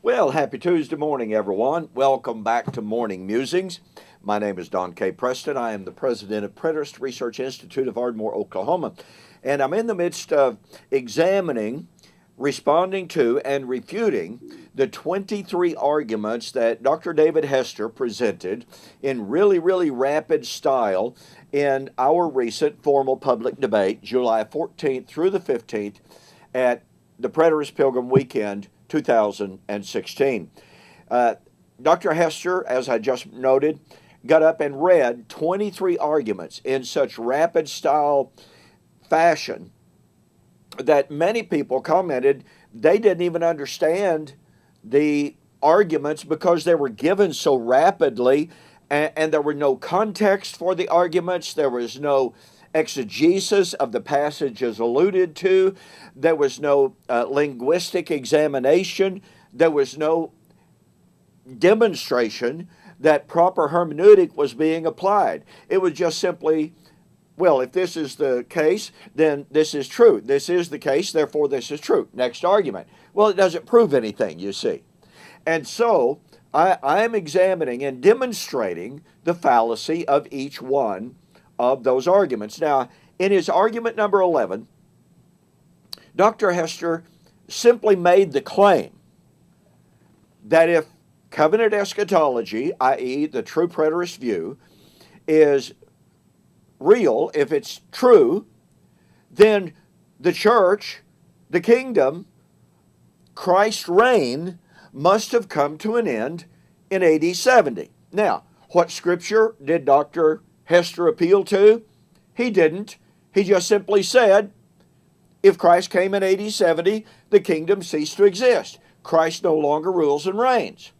Well, happy Tuesday morning, everyone. Welcome back to Morning Musings. My name is Don K. Preston. I am the president of Preterist Research Institute of Ardmore, Oklahoma. And I'm in the midst of examining, responding to, and refuting the 23 arguments that Dr. David Hester presented in really rapid style in our recent formal public debate, July 14th through the 15th at the Preterist Pilgrim Weekend 2016. Dr. Hester, as I just noted, got up and read 23 arguments in such rapid style fashion that many people commented they didn't even understand the arguments because they were given so rapidly, and there were no context for the arguments. There was no exegesis of the passages alluded to. There was no linguistic examination. There was no demonstration that proper hermeneutic was being applied. It was just simply, well, if this is the case, then this is true. This is the case, therefore this is true. Next argument. Well, it doesn't prove anything, you see. And so I am examining and demonstrating the fallacy of each one of those arguments. Now, in his argument number 11, Dr. Hester simply made the claim that if covenant eschatology, i.e. the true preterist view, is real, if it's true, then the church, the kingdom, Christ's reign must have come to an end in AD 70. Now, what scripture did Dr. Hester appeal to? He didn't. He just simply said, if Christ came in AD 70, the kingdom ceased to exist. Christ no longer rules and reigns.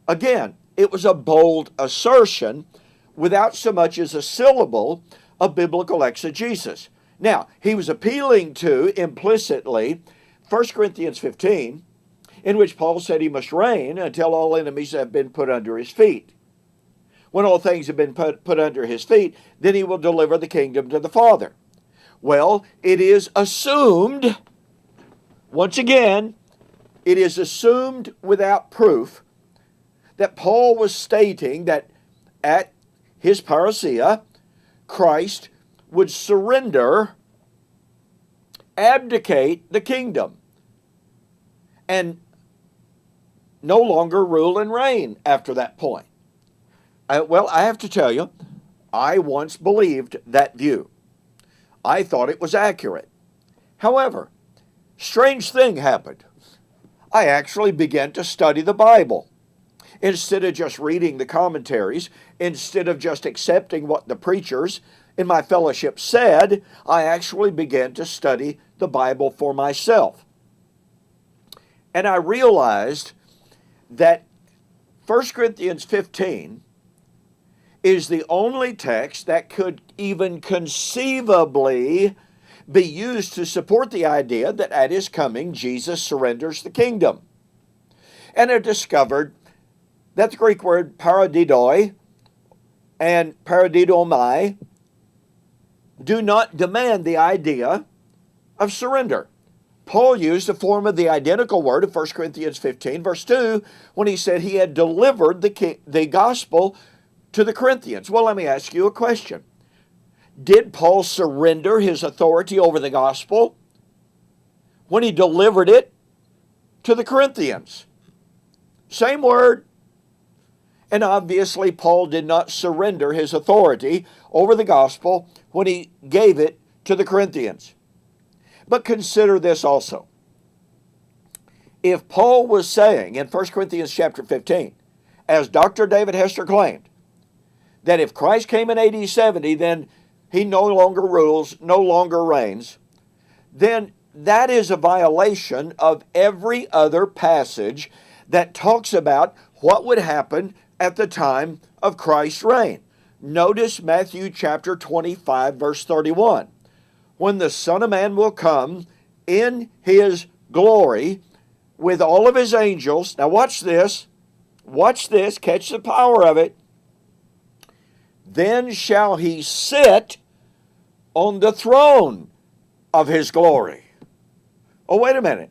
Again, it was a bold assertion without so much as a syllable of biblical exegesis. Now, he was appealing to, implicitly, 1 Corinthians 15, in which Paul said he must reign until all enemies have been put under his feet. When all things have been put under his feet, then he will deliver the kingdom to the Father. Well, it is assumed, once again, it is assumed without proof that Paul was stating that at his parousia, Christ would surrender, abdicate the kingdom, and no longer rule and reign after that point. Well, I have to tell you, I once believed that view. I thought it was accurate. However, strange thing happened. I actually began to study the Bible. Instead of just reading the commentaries, instead of just accepting what the preachers in my fellowship said, I actually began to study the Bible for myself. And I realized that 1 Corinthians 15 is the only text that could even conceivably be used to support the idea that at his coming, Jesus surrenders the kingdom. And I discovered that the Greek word paradidoi and paradidomai do not demand the idea of surrender. Paul used a form of the identical word of 1 Corinthians 15, verse 2, when he said he had delivered the gospel to the Corinthians. Well, let me ask you a question. Did Paul surrender his authority over the gospel when he delivered it to the Corinthians? Same word. And obviously, Paul did not surrender his authority over the gospel when he gave it to the Corinthians. But consider this also. If Paul was saying in 1 Corinthians chapter 15, as Dr. David Hester claimed, that if Christ came in AD 70, then he no longer rules, no longer reigns, then that is a violation of every other passage that talks about what would happen at the time of Christ's reign. Notice Matthew chapter 25, verse 31. When the Son of Man will come in his glory with all of his angels. Now watch this, catch the power of it. Then shall he sit on the throne of his glory. Oh, wait a minute.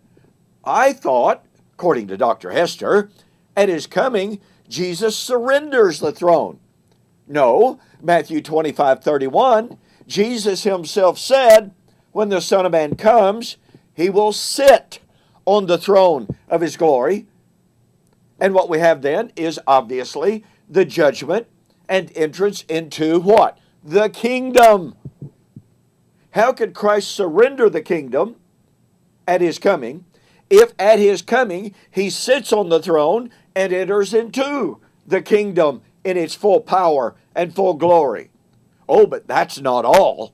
I thought according to Dr. Hester, at his coming, Jesus surrenders the throne. No, Matthew 25:31, Jesus himself said, when the Son of Man comes, he will sit on the throne of his glory. And what we have then is obviously the judgment and entrance into what? The kingdom. How could Christ surrender the kingdom at his coming if at his coming he sits on the throne and enters into the kingdom in its full power and full glory? Oh, but that's not all.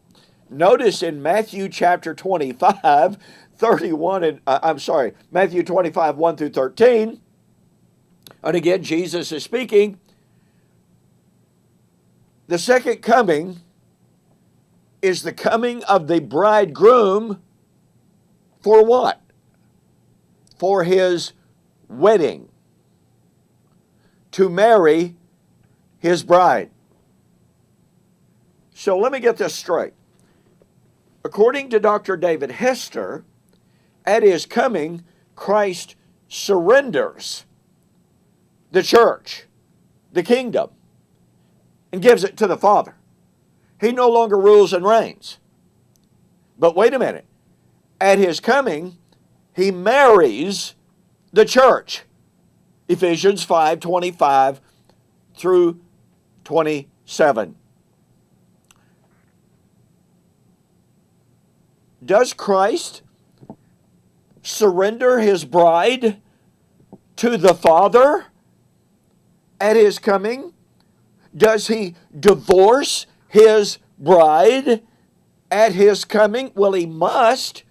Notice in Matthew chapter 25, 31, and Matthew 25, 1 through 13, and again, Jesus is speaking, the second coming is the coming of the bridegroom for what? For his wedding, to marry his bride. So let me get this straight. According to Dr. David Hester, at his coming, Christ surrenders the church, the kingdom, and gives it to the Father. He no longer rules and reigns. But wait a minute. At his coming, he marries the church. Ephesians 5:25 through 27. Does Christ surrender his bride to the Father at his coming? Does he divorce his bride at his coming? Well, he must,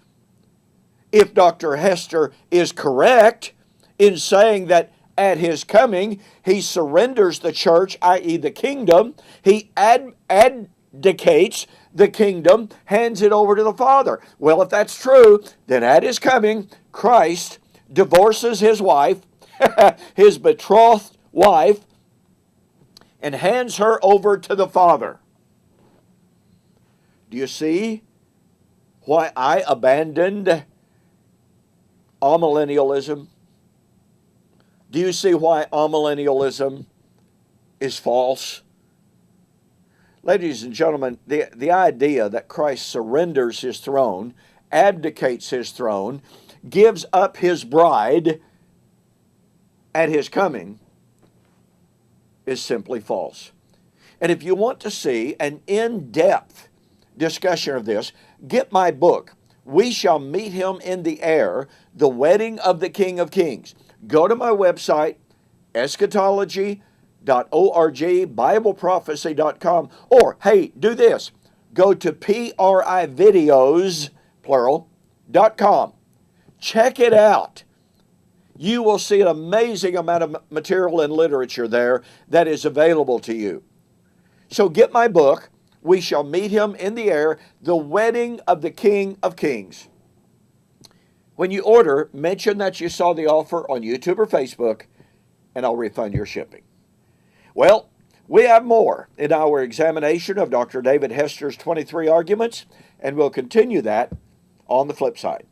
if Dr. Hester is correct in saying that at his coming he surrenders the church, i.e. the kingdom. He abdicates the kingdom, hands it over to the Father. Well, if that's true, then at his coming, Christ divorces his wife, his betrothed wife, and hands her over to the Father. Do you see why I abandoned amillennialism? Do you see why amillennialism is false? Ladies and gentlemen, the idea that Christ surrenders his throne, abdicates his throne, gives up his bride at his coming is simply false. And if you want to see an in-depth discussion of this, get my book, We Shall Meet Him in the Air, The Wedding of the King of Kings. Go to my website, eschatology.org, BibleProphecy.com, or, hey, do this. Go to PRIvideos, plural.com. Check it out. You will see an amazing amount of material and literature there that is available to you. So get my book, We Shall Meet Him in the Air, The Wedding of the King of Kings. When you order, mention that you saw the offer on YouTube or Facebook, and I'll refund your shipping. Well, we have more in our examination of Dr. David Hester's 23 arguments, and we'll continue that on the flip side.